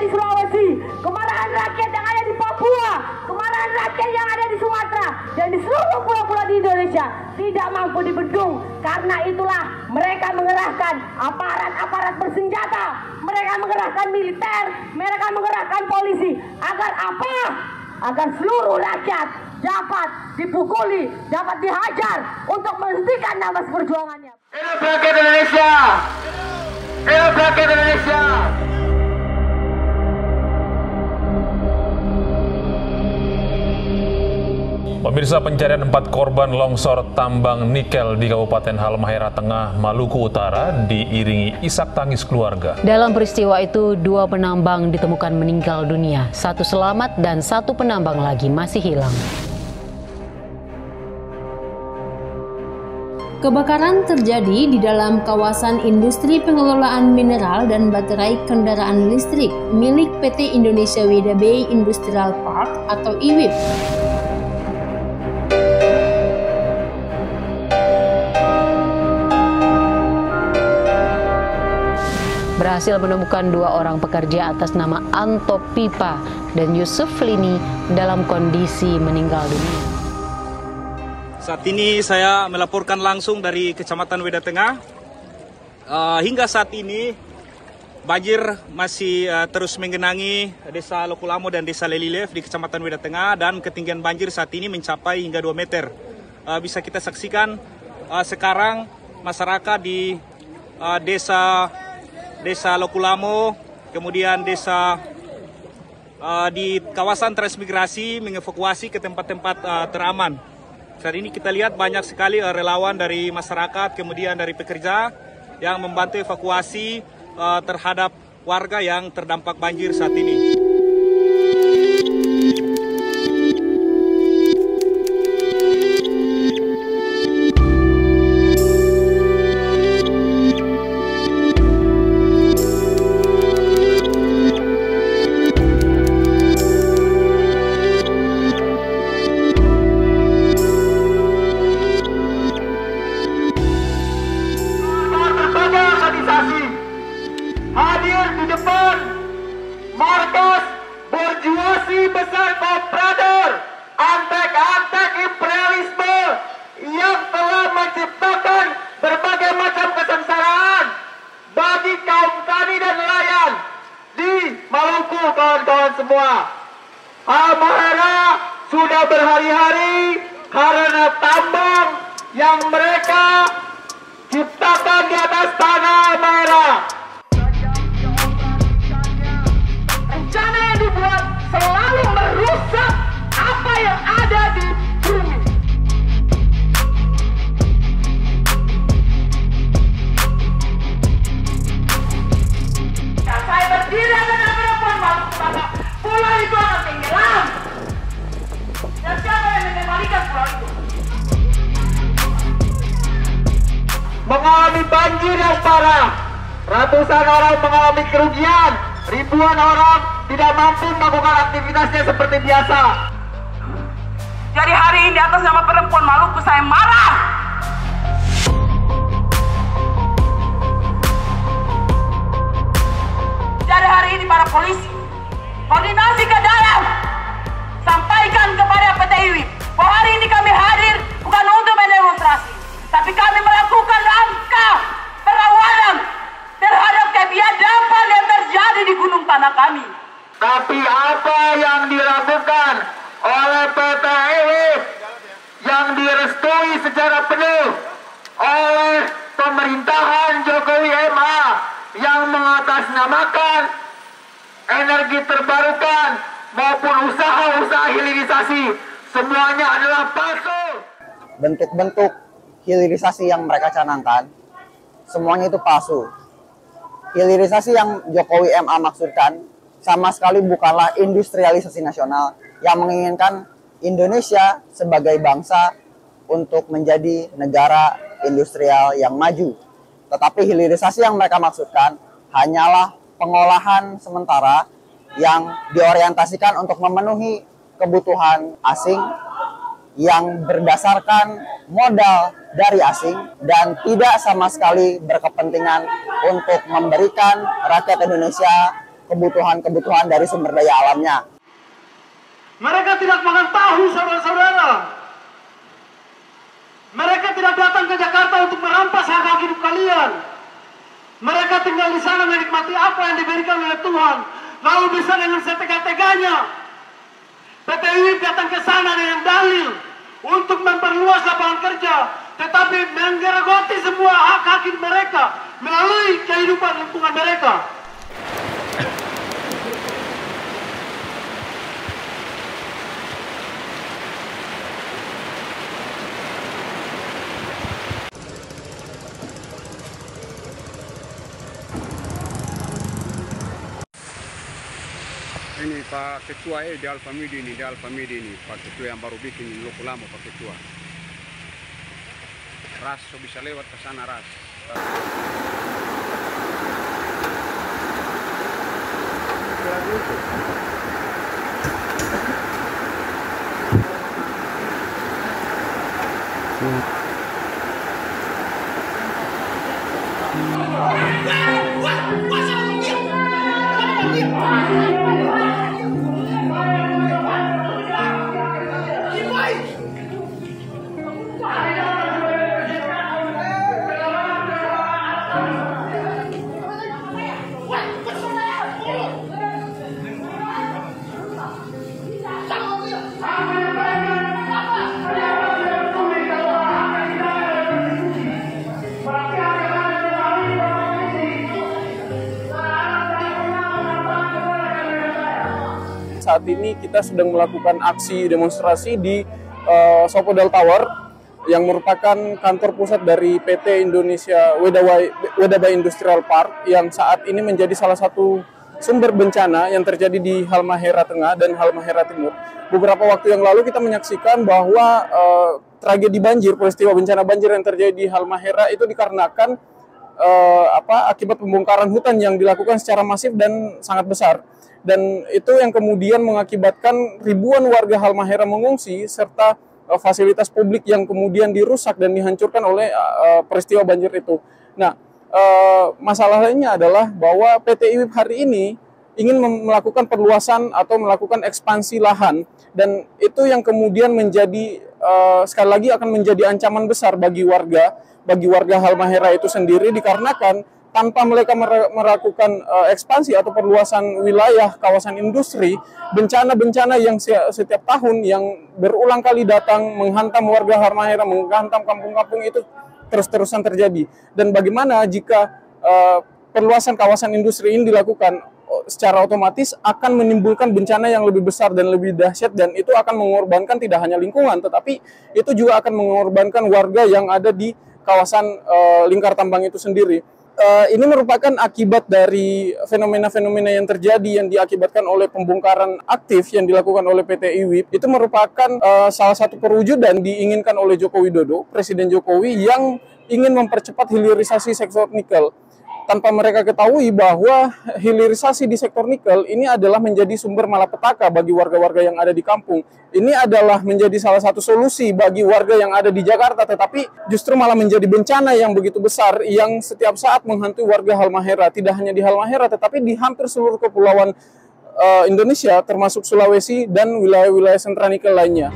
di Sulawesi, kemarahan rakyat yang ada di Papua, kemarahan rakyat yang ada di Sumatera, dan di seluruh pulau-pulau di Indonesia tidak mampu dibendung. Karena itulah mereka mengerahkan aparat-aparat bersenjata, mereka mengerahkan militer, mereka mengerahkan polisi. Agar apa? Agar seluruh rakyat dapat dipukuli, dapat dihajar untuk menghentikan nafas perjuangannya. Hidup rakyat Indonesia! Hidup rakyat Indonesia! Pemirsa, pencarian 4 korban longsor tambang nikel di Kabupaten Halmahera Tengah, Maluku Utara diiringi isak tangis keluarga. Dalam peristiwa itu, 2 penambang ditemukan meninggal dunia, 1 selamat dan 1 penambang lagi masih hilang. Kebakaran terjadi di dalam kawasan industri pengelolaan mineral dan baterai kendaraan listrik milik PT Indonesia Weda Bay Industrial Park atau IWIP. Berhasil menemukan 2 orang pekerja atas nama Anto Pipa dan Yusuf Lini dalam kondisi meninggal dunia. Saat ini saya melaporkan langsung dari Kecamatan Weda Tengah. Hingga saat ini banjir masih terus menggenangi Desa Lokulamo dan Desa Lelilev di Kecamatan Weda Tengah, dan ketinggian banjir saat ini mencapai hingga 2 meter. Bisa kita saksikan sekarang masyarakat di Desa Lokulamo, kemudian desa di kawasan transmigrasi mengevakuasi ke tempat-tempat teraman. Saat ini kita lihat banyak sekali relawan dari masyarakat, kemudian dari pekerja yang membantu evakuasi terhadap warga yang terdampak banjir saat ini. Hadir di depan markas borjuasi besar komprador antek-antek imperialisme yang telah menciptakan berbagai macam kesengsaraan bagi kaum tani dan nelayan di Maluku, kawan-kawan semua. Halmahera sudah berhari-hari karena tambang yang mereka ciptakan di atas tanah Halmahera. Rencana yang dibuat selalu merusak apa yang ada di bumi. Saya berdiri dengan perempuan Maluku Utara, pulau itu akan tenggelam. Dan siapa yang mengembalikan pulau itu? Mengalami banjir yang parah, ratusan orang mengalami kerugian, ribuan orang tidak mampu melakukan aktivitasnya seperti biasa. Jadi hari ini atas nama perempuan Maluku saya marah. Jadi hari ini para polisi, koordinasi ke dalam, sampaikan kepada PT IWIP bahwa hari ini kami hadir bukan untuk mendemonstrasi, tapi kami melakukan langkah perlawanan terhadap kebiadaban yang terjadi di gunung tanah kami. Tapi apa yang dilakukan oleh PT IWIP yang direstui secara penuh oleh pemerintahan Jokowi MA yang mengatasnamakan energi terbarukan maupun usaha-usaha hilirisasi, semuanya adalah palsu. Bentuk-bentuk hilirisasi yang mereka canangkan semuanya itu palsu. Hilirisasi yang Jokowi MA maksudkan sama sekali bukanlah industrialisasi nasional yang menginginkan Indonesia sebagai bangsa untuk menjadi negara industrial yang maju. Tetapi hilirisasi yang mereka maksudkan hanyalah pengolahan sementara yang diorientasikan untuk memenuhi kebutuhan asing yang berdasarkan modal dari asing dan tidak sama sekali berkepentingan untuk memberikan rakyat Indonesia kebutuhan-kebutuhan dari sumber daya alamnya. Mereka tidak makan tahu, saudara-saudara. Mereka tidak datang ke Jakarta untuk merampas hak hidup kalian. Mereka tinggal di sana menikmati apa yang diberikan oleh Tuhan, lalu bisa dengan setega-teganya PT UIP datang ke sana dengan dalil untuk memperluas lapangan kerja, tetapi menggerogoti semua hak hidup mereka melalui kehidupan lingkungan mereka. Ini Pak Ketua di Alfamidi ini, Pak Ketua yang baru bikin loko lama Pak Ketua. Ras so bisa lewat ke sana Ras. Saat ini kita sedang melakukan aksi demonstrasi di Sopodal Tower yang merupakan kantor pusat dari PT Indonesia Wedabai Industrial Park yang saat ini menjadi salah satu sumber bencana yang terjadi di Halmahera Tengah dan Halmahera Timur. Beberapa waktu yang lalu kita menyaksikan bahwa tragedi banjir, peristiwa bencana banjir yang terjadi di Halmahera itu dikarenakan akibat pembongkaran hutan yang dilakukan secara masif dan sangat besar. Dan itu yang kemudian mengakibatkan ribuan warga Halmahera mengungsi serta fasilitas publik yang kemudian dirusak dan dihancurkan oleh peristiwa banjir itu. Nah, masalah lainnya adalah bahwa PT IWIP hari ini ingin melakukan perluasan atau melakukan ekspansi lahan, dan itu yang kemudian menjadi sekali lagi akan menjadi ancaman besar bagi warga Halmahera itu sendiri, dikarenakan tanpa mereka melakukan ekspansi atau perluasan wilayah kawasan industri, bencana-bencana yang setiap tahun yang berulang kali datang menghantam warga Halmahera, menghantam kampung-kampung itu terus-terusan terjadi. Dan bagaimana jika perluasan kawasan industri ini dilakukan, secara otomatis akan menimbulkan bencana yang lebih besar dan lebih dahsyat, dan itu akan mengorbankan tidak hanya lingkungan, tetapi itu juga akan mengorbankan warga yang ada di kawasan lingkar tambang itu sendiri. Ini merupakan akibat dari fenomena-fenomena yang terjadi yang diakibatkan oleh pembongkaran aktif yang dilakukan oleh PT IWIP. Itu merupakan salah satu perwujudan diinginkan oleh Joko Widodo, Presiden Jokowi, yang ingin mempercepat hilirisasi sektor nikel. Tanpa mereka ketahui bahwa hilirisasi di sektor nikel ini adalah menjadi sumber malapetaka bagi warga-warga yang ada di kampung. Ini adalah menjadi salah satu solusi bagi warga yang ada di Jakarta, tetapi justru malah menjadi bencana yang begitu besar yang setiap saat menghantui warga Halmahera. Tidak hanya di Halmahera, tetapi di hampir seluruh kepulauan Indonesia, termasuk Sulawesi dan wilayah-wilayah sentra nikel lainnya.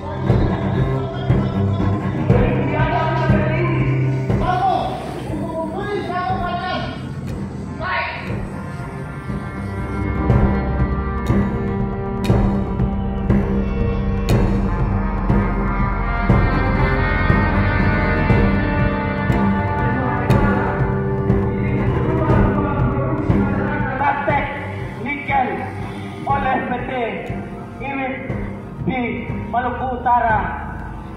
Maluku Utara,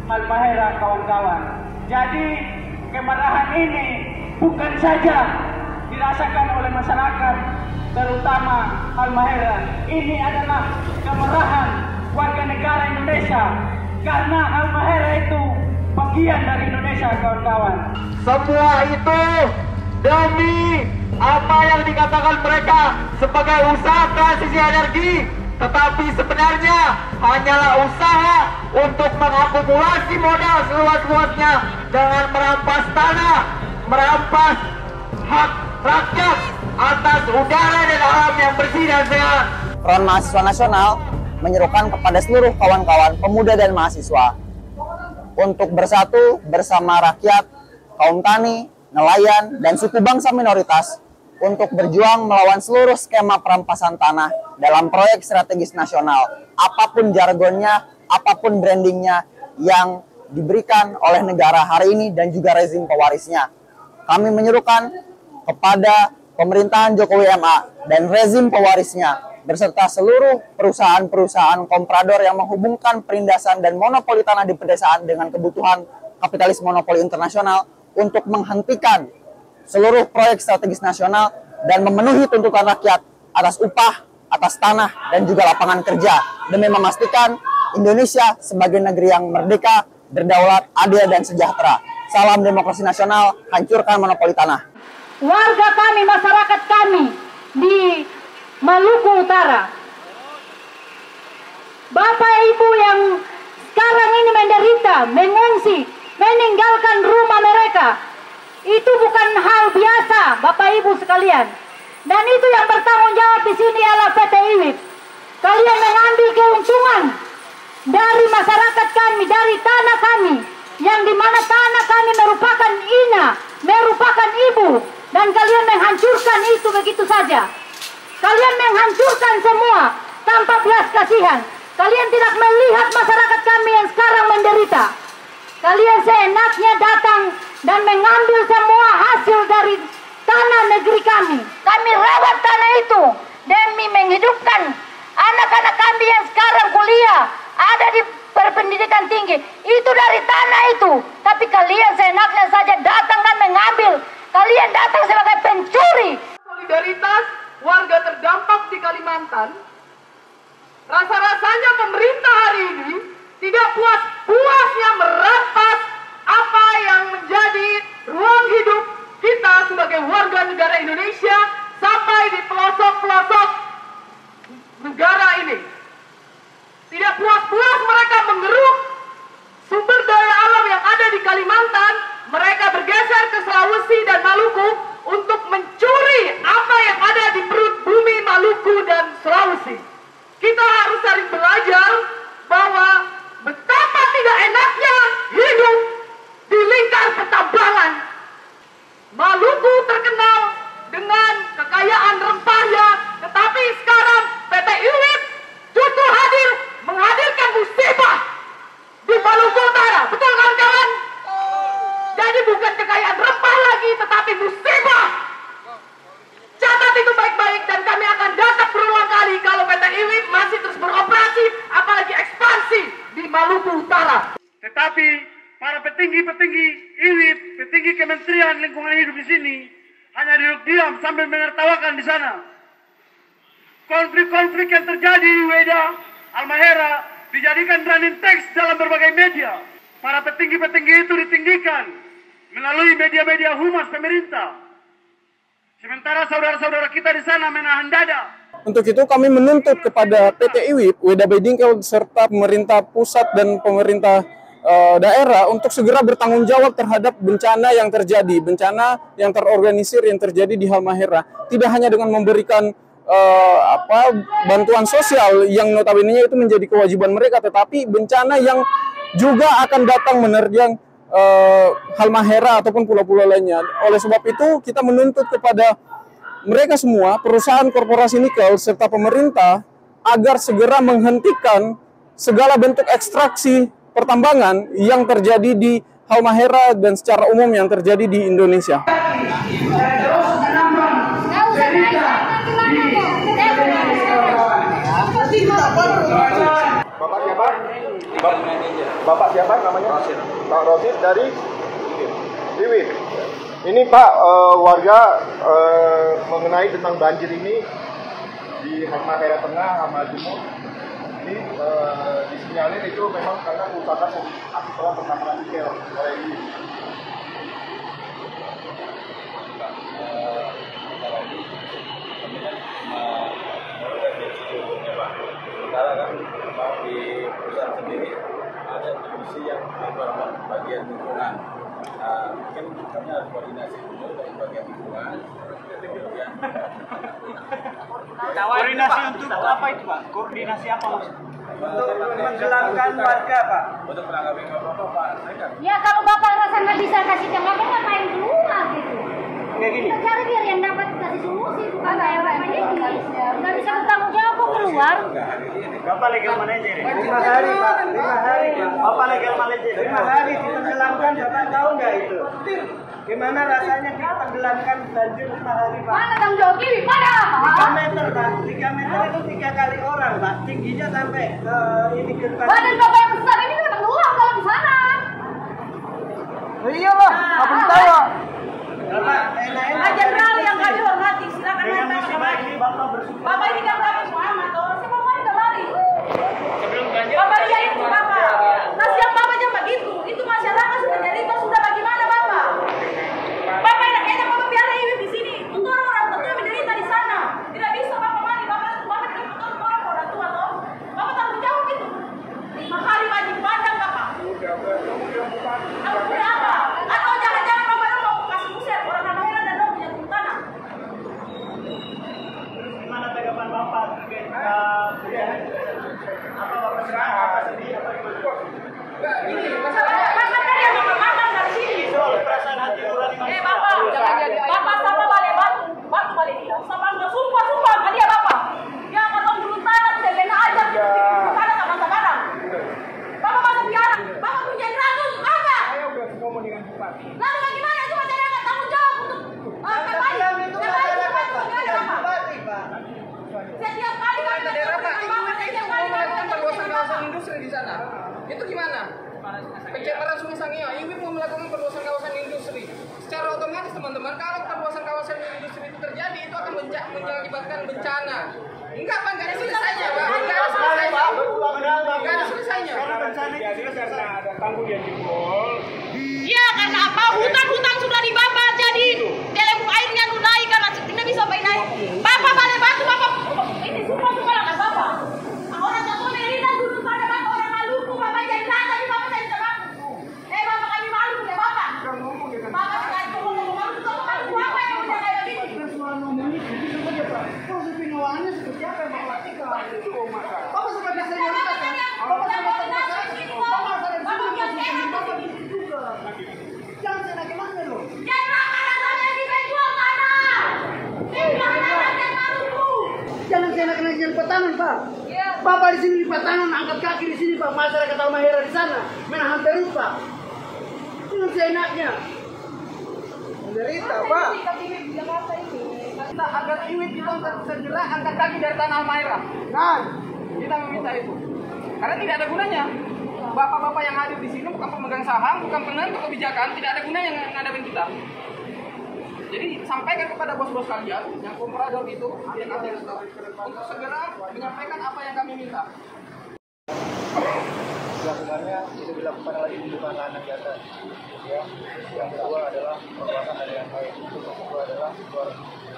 Halmahera, kawan-kawan. Jadi kemarahan ini bukan saja dirasakan oleh masyarakat, terutama Halmahera. Ini adalah kemarahan warga negara Indonesia, karena Halmahera itu bagian dari Indonesia, kawan-kawan. Semua itu demi apa yang dikatakan mereka sebagai usaha transisi energi, tetapi sebenarnya hanyalah usaha untuk mengakumulasi modal seluas-luasnya dengan merampas tanah, merampas hak rakyat, atas udara dan alam yang bersih dan sehat. Front Mahasiswa Nasional menyerukan kepada seluruh kawan-kawan pemuda dan mahasiswa untuk bersatu bersama rakyat, kaum tani, nelayan, dan suku bangsa minoritas untuk berjuang melawan seluruh skema perampasan tanah dalam proyek strategis nasional, apapun jargonnya, apapun brandingnya yang diberikan oleh negara hari ini dan juga rezim pewarisnya. Kami menyerukan kepada pemerintahan Jokowi MA dan rezim pewarisnya beserta seluruh perusahaan-perusahaan komprador yang menghubungkan perindasan dan monopoli tanah di pedesaan dengan kebutuhan kapitalis monopoli internasional untuk menghentikan seluruh proyek strategis nasional dan memenuhi tuntutan rakyat atas upah, atas tanah, dan juga lapangan kerja demi memastikan Indonesia sebagai negeri yang merdeka, berdaulat, adil, dan sejahtera. Salam demokrasi nasional, hancurkan monopoli tanah. Warga kami, masyarakat kami di Maluku Utara, Bapak Ibu yang sekarang ini menderita, mengungsi, meninggalkan rumah mereka, itu bukan hal biasa, Bapak Ibu sekalian. Dan itu yang bertanggung jawab di sini adalah PT IWIP. Kalian mengambil keuntungan dari masyarakat kami, dari tanah kami, yang dimana tanah kami merupakan ina, merupakan ibu, dan kalian menghancurkan itu begitu saja. Kalian menghancurkan semua tanpa belas kasihan. Kalian tidak melihat masyarakat kami yang sekarang menderita. Kalian seenaknya datang dan mengambil semua hasil dari tanah negeri kami. Kami rawat tanah itu demi menghidupkan anak-anak kami yang sekarang kuliah, ada di berpendidikan tinggi. Itu dari tanah itu. Tapi kalian seenaknya saja datang dan mengambil. Kalian datang sebagai pencuri. Solidaritas warga terdampak di Kalimantan, rasa-rasanya pemerintah hari ini tidak puas-puasnya merampas apa yang menjadi ruang hidup kita sebagai warga negara Indonesia sampai di pelosok-pelosok negara ini. Tidak puas-puas mereka mengeruk sumber daya alam yang ada di Kalimantan, mereka bergeser ke Sulawesi dan Maluku untuk mencuri apa yang ada di perut bumi Maluku dan Sulawesi. Kita harus saling belajar bahwa betapa tidak enaknya hidup di lingkar pertambangan. Maluku terkenal dengan kekayaan rempahnya, tetapi sekarang PT IWIP justru hadir menghadirkan musibah di Maluku Utara. Betul kawan-kawan? Jadi bukan kekayaan rempah lagi, tetapi musibah. Catat itu baik-baik dan kami akan datang berulang kali kalau PT IWIP masih terus beroperasi, apalagi ekspansi di Maluku Utara. Tetapi para petinggi-petinggi IWIP, petinggi Kementerian Lingkungan Hidup di sini hanya duduk diam sambil menertawakan di sana. Konflik-konflik yang terjadi di Weda, Halmahera dijadikan running text dalam berbagai media. Para petinggi-petinggi itu ditinggikan melalui media-media humas pemerintah. Sementara saudara-saudara kita di sana menahan dada. Untuk itu kami menuntut kepada PT IWIP, WDB Dinkel, serta pemerintah pusat dan pemerintah daerah untuk segera bertanggung jawab terhadap bencana yang terjadi, bencana yang terorganisir yang terjadi di Halmahera. Tidak hanya dengan memberikan bantuan sosial yang notabene itu menjadi kewajiban mereka, tetapi bencana yang juga akan datang menerjang Halmahera ataupun pulau-pulau lainnya. Oleh sebab itu kita menuntut kepada mereka semua, perusahaan korporasi nikel serta pemerintah, agar segera menghentikan segala bentuk ekstraksi pertambangan yang terjadi di Halmahera dan secara umum yang terjadi di Indonesia. Bapak siapa? Bapak siapa namanya? Pak Rosid dari IWIP. Ini Pak, warga mengenai tentang banjir ini di Halmahera Tengah, Halmahera Timur. Ini disinyalir itu memang karena kerusakan akibat pertambangan nikel oleh IWIP. Sementara kan di perusahaan sendiri ada divisi yang bagian lingkungan. Mungkin kami harus koordinasi dulu dari bagian lingkungan. Koordinasi untuk apa itu Pak? Koordinasi apa maksudnya? Untuk menenggelamkan warga Pak. Untuk menanggapi Bapak Pak. Ya kalau Bapak rasa nggak bisa kasih jangka ngapain keluar gitu? Kayak gini. Kita cari biar yang dapat kasih solusi bukan kayak Bapak ini. Nggak bisa bertanggung jawab kok keluar. Bapak legal manajer. 5 hari Pak. 5 hari. Bapak legal manajer. 5 hari ditenggelamkan. Bapak tahu nggak itu? Gimana rasanya ditenggelamkan banjir 5 hari Pak? Mana tanggung jawab ini? Mana? 3 meter Pak. 3 meter itu 3 kali orang Pak. Tingginya sampai ke ini ke depan. Badan Bapak yang besar ini kan tenggelam kalau di sana. Iyalah, apa tahu? Bapak, Jenderal yang kami hormati, silakan dengan musibah ini Bapak bersyukur. Bapak ini kan kami Muhammad, semua orang udah lari. Sebelum banjir. Bapak lihat itu Bapak. Nasihat Bapak jangan begitu. Itu masyarakat sudah derita, sudah bagaimana Bapak? Bapak enak Bapak biar ibu di sini. Untuk orang tua menderita di sana. Tidak bisa Bapak mati. Bapak tidak betul orang tua toh. Bapak tanggung jawab itu. 5 hari wajib padang Bapak. Udah apa? Atau jangan-jangan Bapak mau kasih usir orang Halmahera dan mau punya tanah. Gimana tanggapan Bapak terkait apa Bapak serang apa sedih apa Bapak kan yang makan dari sini. perasaan hati nurani manusia. Bapak, jangan jadi. Bapak sama balik batu balik dia. Sama enggak sumpah kan dia Bapak. Dia akan dulu tanah tidak benar aja. Tanah sama sekarang. Bapak masuk biara. Bapak punya ragu apa? Ayo ngomong dengan cepat. Lalu bagaimana itu masyarakat tanggung jawab untuk kembali? Setiap kali kami daerah Pak, setiap kali melakukan perluasan kawasan industri di sana. Itu gimana? Pencemaran Sungai Sangiyo, IWI mau melakukan perluasan kawasan industri. Secara otomatis teman-teman, kalau perluasan kawasan industri itu terjadi, itu akan mengakibatkan bencana. Enggak Pak, enggak ada selesainya Pak. Enggak ada selesainya. Enggak ada selesainya. Karena bencana itu karena ada tanggul yang jebol. Iya, karena apa? Hutan-hutan sudah dibabat, jadi delebu airnya naik karena tidak bisa naik. Bapak balik batu, Bapak. Ini semua lah Bapak. Orang jatuh merita duduk pada Bapak, orang Maluku, Bapak jadi rata, tapi Bapak saya tidak mampu. Bapak kami malu ya Bapak. Bapak tidak ngomong malu, Bapak yang udah kayak begini. Proses pengawalannya seperti apa yang Bapak lakukan? Bapak sebagai senioritas kan? Bapak jangan senang-senang loh. Jangan senang-senang Petanan Pak. Bapak di sini di Petanan, angkat kaki di sini Pak. Masyarakat Halmahera di sana menahan terus Pak. Jangan seenaknya. Menderita Pak. Kita agar IWI kita segera angkat kaki dari tanah Halmahera. Nah, kita meminta itu. Karena tidak ada gunanya. Bapak-bapak yang hadir di sini bukan pemegang saham, bukan penentu kebijakan, tidak ada gunanya yang ngadepin kita. Jadi sampaikan kepada bos-bos kalian yang komprador itu, yang ada untuk segera menyampaikan apa yang kami minta. Dilakukannya itu dilakukan lagi pembukaan lahan di atas. Ya. Yang kedua adalah perbuatan dari yang lain. Itu kedua adalah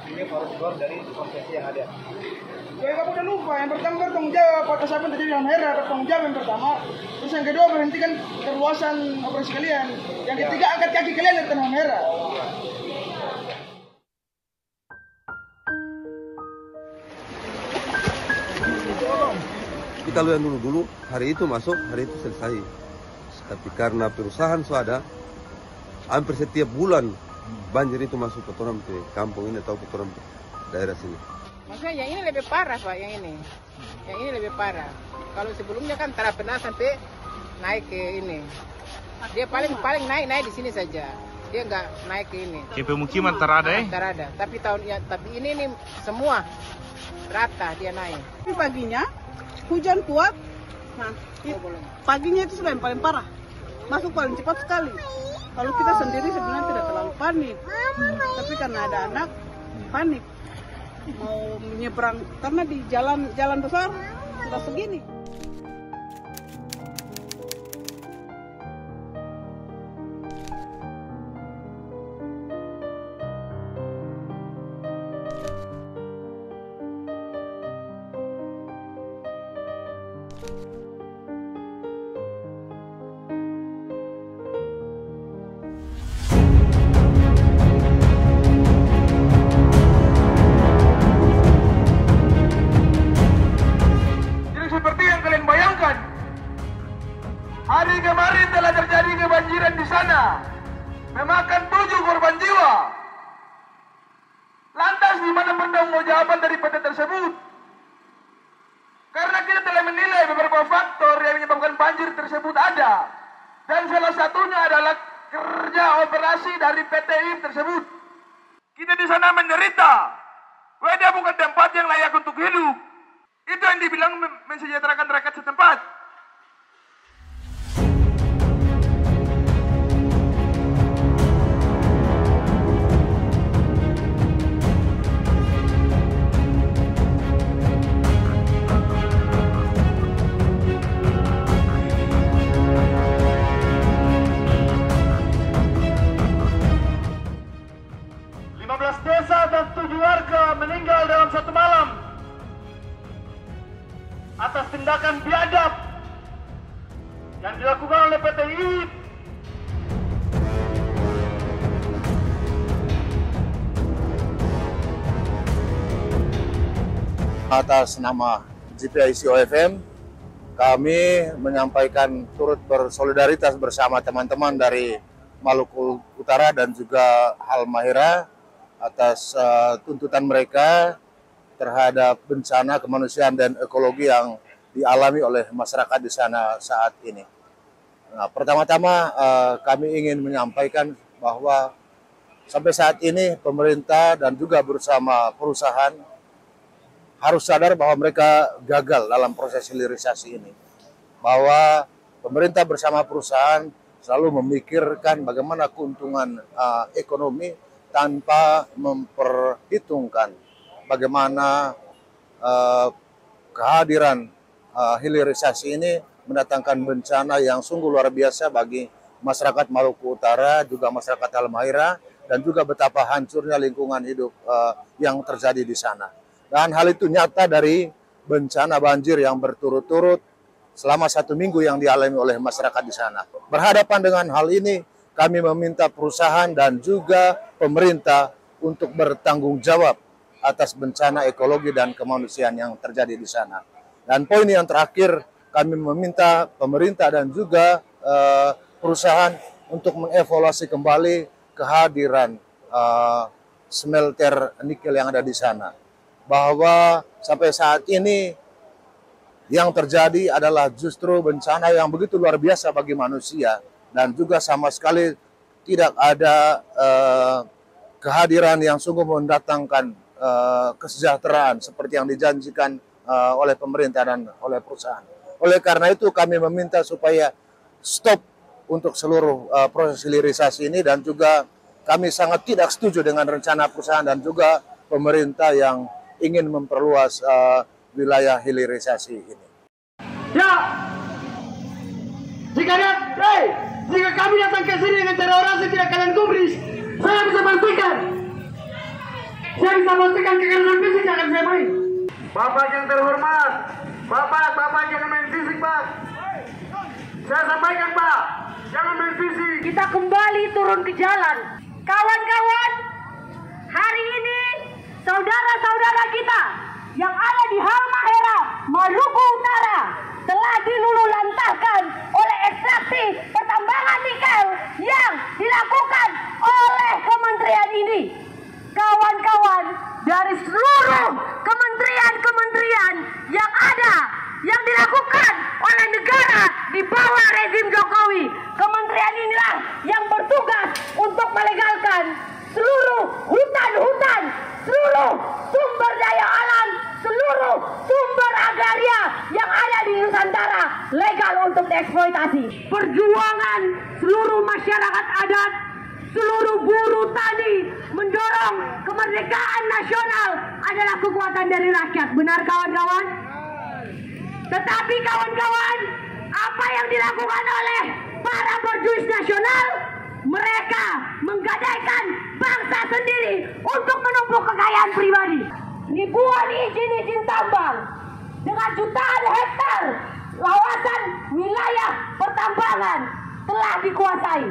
ini harus keluar dari konsesi yang ada. Ya kamu udah lupa, yang pertama bertanggung jawab atas apa yang terjadi di Halmahera, bertanggung jawab yang pertama. Terus yang kedua berhentikan perluasan operasi kalian. Yang ketiga angkat kaki kalian dari tanah Halmahera. Kita lihat dulu hari itu masuk, hari itu selesai. Tapi karena perusahaan swada, hampir setiap bulan banjir itu masuk ke orang ke kampung ini atau ke orang daerah sini. Maksudnya yang ini lebih parah Pak, yang ini. Yang ini lebih parah. Kalau sebelumnya kan tak pernah sampai naik ke ini. Dia paling naik di sini saja. Dia nggak naik ke ini. Ke pemukiman terada ya? Terada. Tapi ini semua rata dia naik. Tapi paginya hujan kuat. Nah, paginya itu sudah yang paling parah. Masuk paling cepat sekali. Kalau kita sendiri sebenarnya tidak terlalu panik. Tapi karena ada anak, panik. Mau menyeberang karena di jalan besar sudah segini. telah terjadi kebanjiran di sana, memakan 7 korban jiwa. Lantas di mana pertanggungjawaban dari PT tersebut? Karena kita telah menilai beberapa faktor yang menyebabkan banjir tersebut ada, dan salah satunya adalah kerja operasi dari PT IWIB tersebut. Kita di sana menderita. Weda bukan tempat yang layak untuk hidup. Itu yang dibilang mensejahterakan rakyat setempat. Desa dan 7 warga meninggal dalam 1 malam atas tindakan biadab yang dilakukan oleh PT IWIB. Atas nama GPIC OFM, kami menyampaikan turut bersolidaritas bersama teman-teman dari Maluku Utara dan juga Halmahera atas tuntutan mereka terhadap bencana kemanusiaan dan ekologi yang dialami oleh masyarakat di sana saat ini. Nah, pertama-tama kami ingin menyampaikan bahwa sampai saat ini pemerintah dan juga bersama perusahaan harus sadar bahwa mereka gagal dalam proses hilirisasi ini. Bahwa pemerintah bersama perusahaan selalu memikirkan bagaimana keuntungan ekonomi tanpa memperhitungkan bagaimana kehadiran hilirisasi ini mendatangkan bencana yang sungguh luar biasa bagi masyarakat Maluku Utara, juga masyarakat Halmahera, dan juga betapa hancurnya lingkungan hidup yang terjadi di sana. Dan hal itu nyata dari bencana banjir yang berturut-turut selama 1 minggu yang dialami oleh masyarakat di sana. Berhadapan dengan hal ini, kami meminta perusahaan dan juga pemerintah untuk bertanggung jawab atas bencana ekologi dan kemanusiaan yang terjadi di sana. Dan poin yang terakhir, kami meminta pemerintah dan juga perusahaan untuk mengevaluasi kembali kehadiran smelter nikel yang ada di sana. Bahwa sampai saat ini yang terjadi adalah justru bencana yang begitu luar biasa bagi manusia. Dan juga sama sekali tidak ada kehadiran yang sungguh mendatangkan kesejahteraan seperti yang dijanjikan oleh pemerintah dan oleh perusahaan. Oleh karena itu kami meminta supaya stop untuk seluruh proses hilirisasi ini, dan juga kami sangat tidak setuju dengan rencana perusahaan dan juga pemerintah yang ingin memperluas wilayah hilirisasi ini. Ya, jika kami datang ke sini dengan cara orasi tidak kalian gubris, saya bisa pastikan. Saya bisa pastikan kekerasan fisik akan saya main. Bapak yang terhormat, Bapak jangan main fisik, Pak. Saya sampaikan, Pak, jangan main fisik. Kita kembali turun ke jalan. Kawan-kawan, hari ini saudara-saudara kita yang ada di Halmahera, Maluku Utara telah diluluhlantahkan oleh ekstraksi pertambangan nikel yang dilakukan oleh kementerian ini. Kawan-kawan, dari seluruh kementerian-kementerian yang ada, yang dilakukan oleh negara di bawah rezim Jokowi, kementerian inilah yang bertugas untuk melegalkan seluruh hutan-hutan, seluruh sumber daya alam, seluruh sumber agraria yang ada di Nusantara legal untuk dieksploitasi. Perjuangan seluruh masyarakat adat, seluruh buruh tani mendorong kemerdekaan nasional adalah kekuatan dari rakyat. Benar kawan-kawan? Tetapi kawan-kawan, apa yang dilakukan oleh para berjuis nasional? Mereka menggadaikan bangsa sendiri untuk menumpuk kekayaan pribadi. Ribuan izin-izin tambang dengan jutaan hektar kawasan wilayah pertambangan telah dikuasai.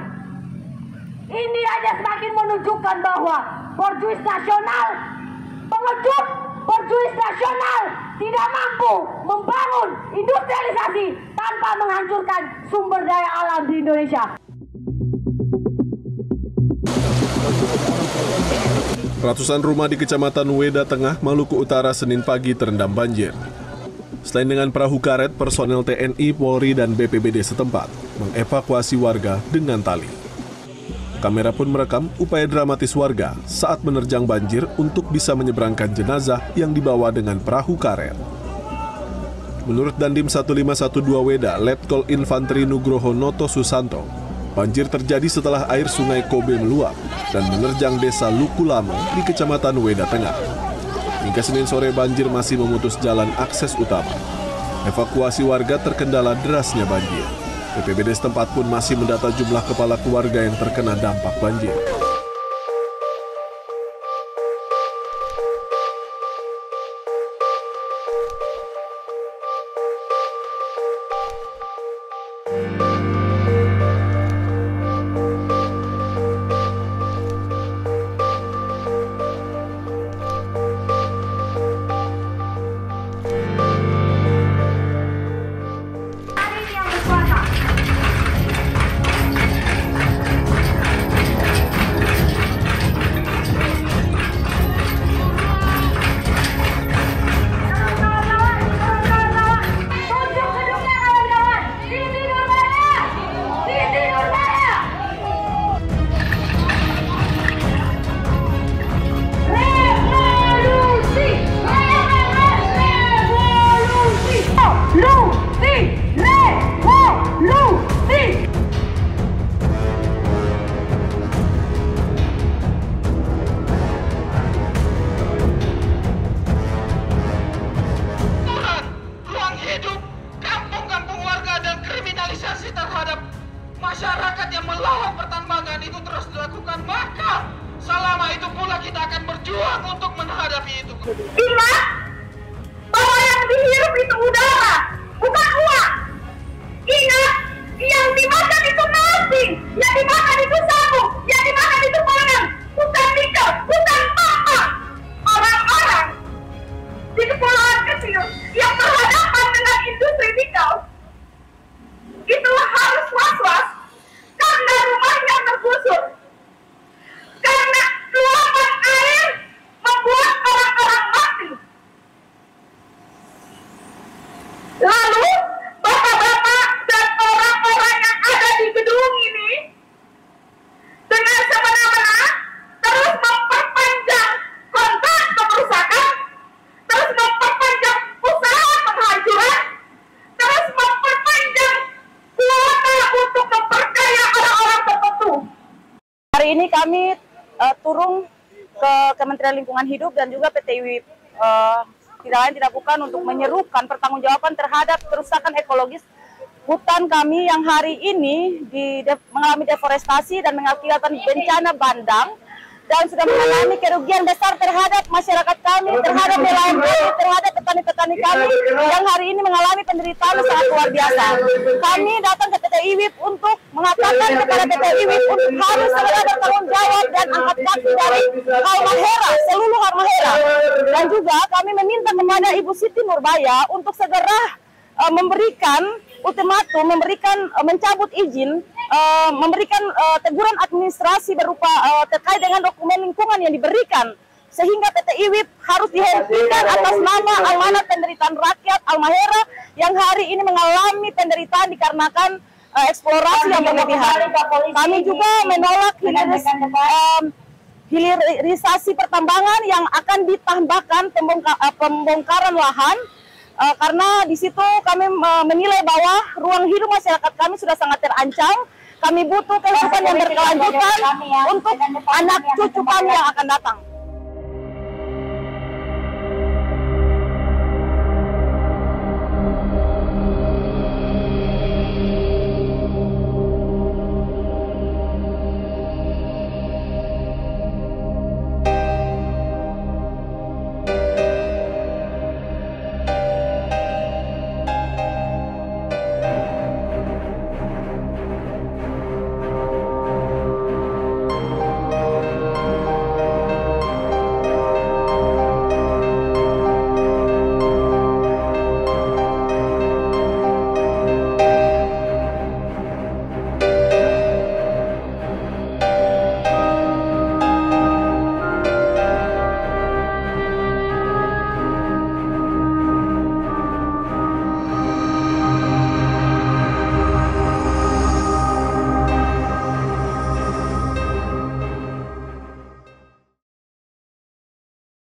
Ini hanya semakin menunjukkan bahwa berjuis nasional pengecut, berjuis nasional tidak mampu membangun industrialisasi tanpa menghancurkan sumber daya alam di Indonesia. Ratusan rumah di Kecamatan Weda Tengah, Maluku Utara Senin pagi terendam banjir. Selain dengan perahu karet, personel TNI, Polri, dan BPBD setempat mengevakuasi warga dengan tali. Kamera pun merekam upaya dramatis warga saat menerjang banjir untuk bisa menyeberangkan jenazah yang dibawa dengan perahu karet. Menurut Dandim 1512 Weda, Letkol Infanteri Nugroho Noto Susanto, banjir terjadi setelah air sungai Kobe meluap dan menerjang desa Lukulamo di Kecamatan Weda Tengah. Hingga Senin sore banjir masih memutus jalan akses utama. Evakuasi warga terkendala derasnya banjir. BPBD setempat pun masih mendata jumlah kepala keluarga yang terkena dampak banjir. Masyarakat yang melawan pertambangan itu terus dilakukan, maka selama itu pula kita akan berjuang untuk menghadapi itu. Ingat bahwa yang dihirup itu udara, bukan uang. Ingat, yang dimakan itu nasi, yang dimakan itu sabuk, yang dimakan itu pangan, bukan nikel, bukan emas. Orang-orang di kepulauan kecil yang berhadapan dengan industri nikel itu harus was-was karena rumahnya tergusur, karena luapan air membuat orang-orang mati. Lalu bapak-bapak dan orang-orang yang ada di gedung ini dengan semena-mena terus memperpanjang kontrak kerusakan, terus memperpanjang usaha penghancuran, terus memperpanjang kuota untuk memperkaya orang-orang tertentu. Hari ini kami turun ke Kementerian Lingkungan Hidup dan juga PT IWIP, tidak lain tidak bukan untuk menyerukan pertanggungjawaban terhadap kerusakan ekologis hutan kami yang hari ini mengalami deforestasi dan mengakibatkan bencana bandang dan sudah mengalami kerugian besar terhadap masyarakat kami, terhadap nelayan kami, terhadap petani-petani kami yang hari ini mengalami penderitaan sangat luar biasa. Kami datang ke PT IWIP untuk mengatakan kepada PT IWIP untuk harus segera bertanggung jawab dan angkat kaki dari Halmahera, seluruh Halmahera. Dan juga kami meminta kepada Ibu Siti Nurbaya untuk segera memberikan ultimatum, mencabut izin, memberikan teguran administrasi berupa terkait dengan dokumen lingkungan yang diberikan, sehingga PT IWIP harus dihentikan atas nama amanat penderitaan rakyat Halmahera yang hari ini mengalami penderitaan dikarenakan eksplorasi yang berlebihan. Kami juga menolak hilirisasi pertambangan yang akan ditambahkan pembongkaran lahan, karena di situ kami menilai bahwa ruang hidup masyarakat kami sudah sangat terancam. Kami butuh kehidupan yang berkelanjutan untuk anak cucu kami yang akan datang.